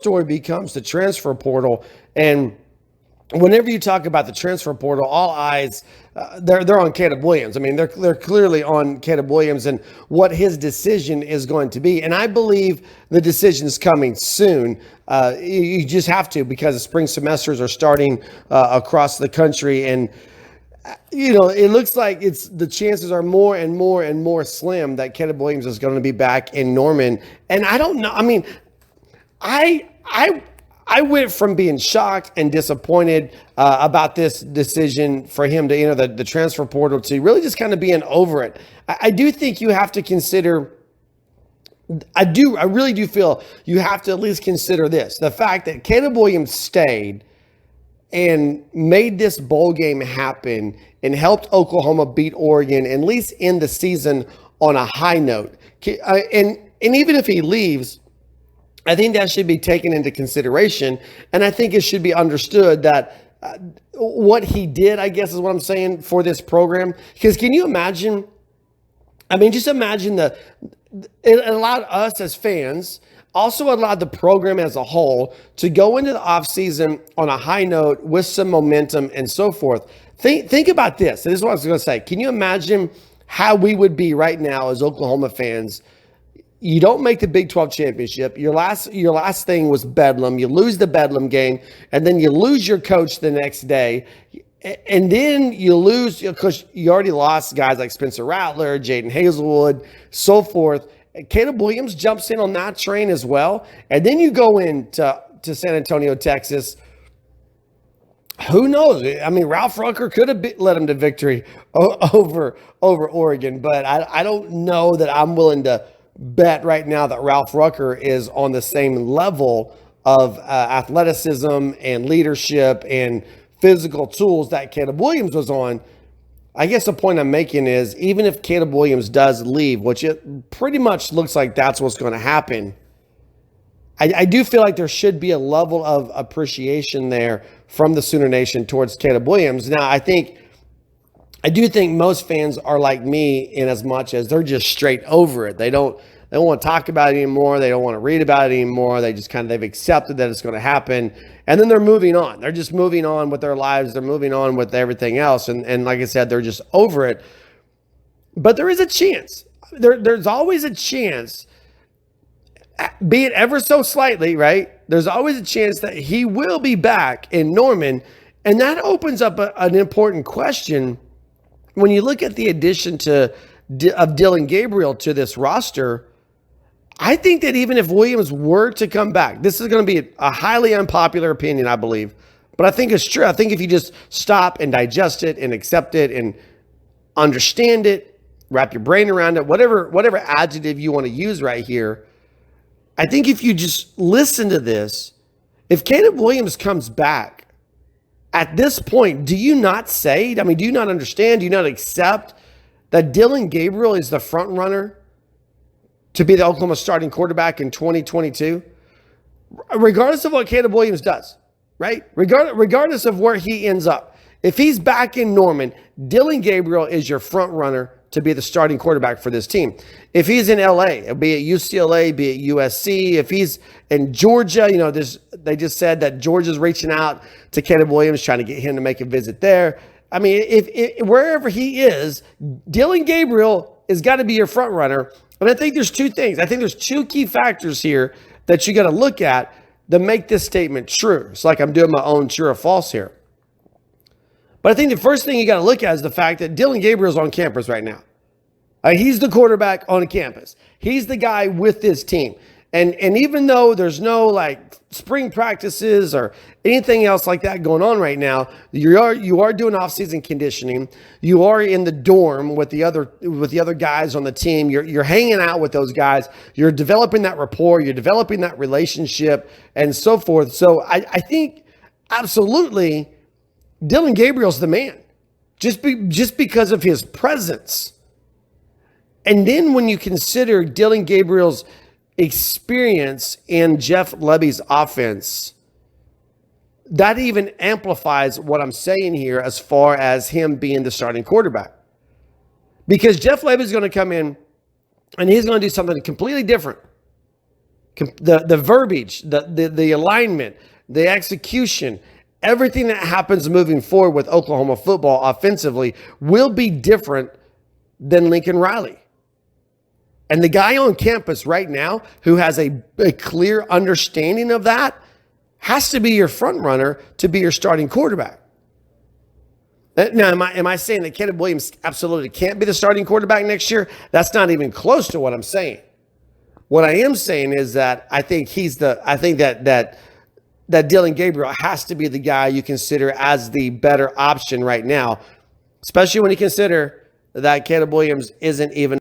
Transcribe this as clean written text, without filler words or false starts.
Story becomes the transfer portal, and whenever you talk about the transfer portal, all eyes they're on Caleb Williams. I mean, they're clearly on Caleb Williams and what his decision is going to be. And I believe the decision is coming soon. You just have to, because the spring semesters are starting across the country, and it looks like the chances are more and more and more slim that Caleb Williams is going to be back in Norman. And I don't know. I mean, I went from being shocked and disappointed about this decision for him to enter the transfer portal to really just kind of being over it. I do think you have to consider, I really do feel you have to at least consider this. The fact that Caleb Williams stayed and made this bowl game happen and helped Oklahoma beat Oregon, at least end the season on a high note. And even if he leaves, I think that should be taken into consideration. And I think it should be understood that what he did, I guess is what I'm saying, for this program. Because can you imagine? I mean, just imagine it allowed us as fans, also allowed the program as a whole to go into the offseason on a high note with some momentum and so forth. Think about this. This is what I was going to say. Can you imagine how we would be right now as Oklahoma fans? You don't make the Big 12 championship. Your last thing was Bedlam. You lose the Bedlam game, and then you lose your coach the next day. And then you lose, because you already lost guys like Spencer Rattler, Jaden Hazelwood, so forth. Caleb Williams jumps in on that train as well. And then you go into San Antonio, Texas. Who knows? I mean, Ralph Rucker could have led him to victory over Oregon, but I don't know that I'm willing to bet right now that Ralph Rucker is on the same level of athleticism and leadership and physical tools that Caleb Williams was on. I guess the point I'm making is, even if Caleb Williams does leave, which it pretty much looks like that's what's going to happen, I do feel like there should be a level of appreciation there from the Sooner Nation towards Caleb Williams. Now, I do think most fans are like me, in as much as they're just straight over it. They don't want to talk about it anymore. They don't want to read about it anymore. They just they've accepted that it's going to happen. And then they're moving on. They're just moving on with their lives. They're moving on with everything else. And like I said, they're just over it. But there is a chance. There's always a chance, be it ever so slightly, right? There's always a chance that he will be back in Norman. And that opens up an important question. When you look at the addition of Dillon Gabriel to this roster, I think that even if Williams were to come back, this is going to be a highly unpopular opinion, I believe, but I think it's true. I think if you just stop and digest it and accept it and understand it, wrap your brain around it, whatever adjective you want to use right here, I think if you just listen to this, if Caleb Williams comes back, at this point, do you not understand, do you not accept that Dillon Gabriel is the front runner to be the Oklahoma starting quarterback in 2022? Regardless of what Caleb Williams does, right? Regardless of where he ends up. If he's back in Norman, Dillon Gabriel is your front runner to be the starting quarterback for this team. If he's in LA, be it UCLA, be it USC, if he's in Georgia, they just said that Georgia's reaching out to Caleb Williams, trying to get him to make a visit there. I mean, if wherever he is, Dillon Gabriel has got to be your front runner. And I think there's two things. I think there's two key factors here that you got to look at to make this statement true. It's like I'm doing my own true or false here. But I think the first thing you got to look at is the fact that Dillon Gabriel's on campus right now. He's the quarterback on campus. He's the guy with this team. And even though there's no spring practices or anything else like that going on right now, you are doing off-season conditioning. You are in the dorm with the other guys on the team. You're hanging out with those guys. You're developing that rapport. You're developing that relationship and so forth. So I think absolutely Dillon Gabriel's the man, just because of his presence. And then when you consider Dillon Gabriel's experience in Jeff Lebby's offense, that even amplifies what I'm saying here as far as him being the starting quarterback. Because Jeff Lebby is going to come in and he's going to do something completely different. The verbiage, the alignment, the execution, everything that happens moving forward with Oklahoma football offensively will be different than Lincoln Riley. And the guy on campus right now who has a clear understanding of that has to be your front runner to be your starting quarterback. Now, am I saying that Caleb Williams absolutely can't be the starting quarterback next year? That's not even close to what I'm saying. What I am saying is that I think that Dillon Gabriel has to be the guy you consider as the better option right now, especially when you consider that Caleb Williams isn't even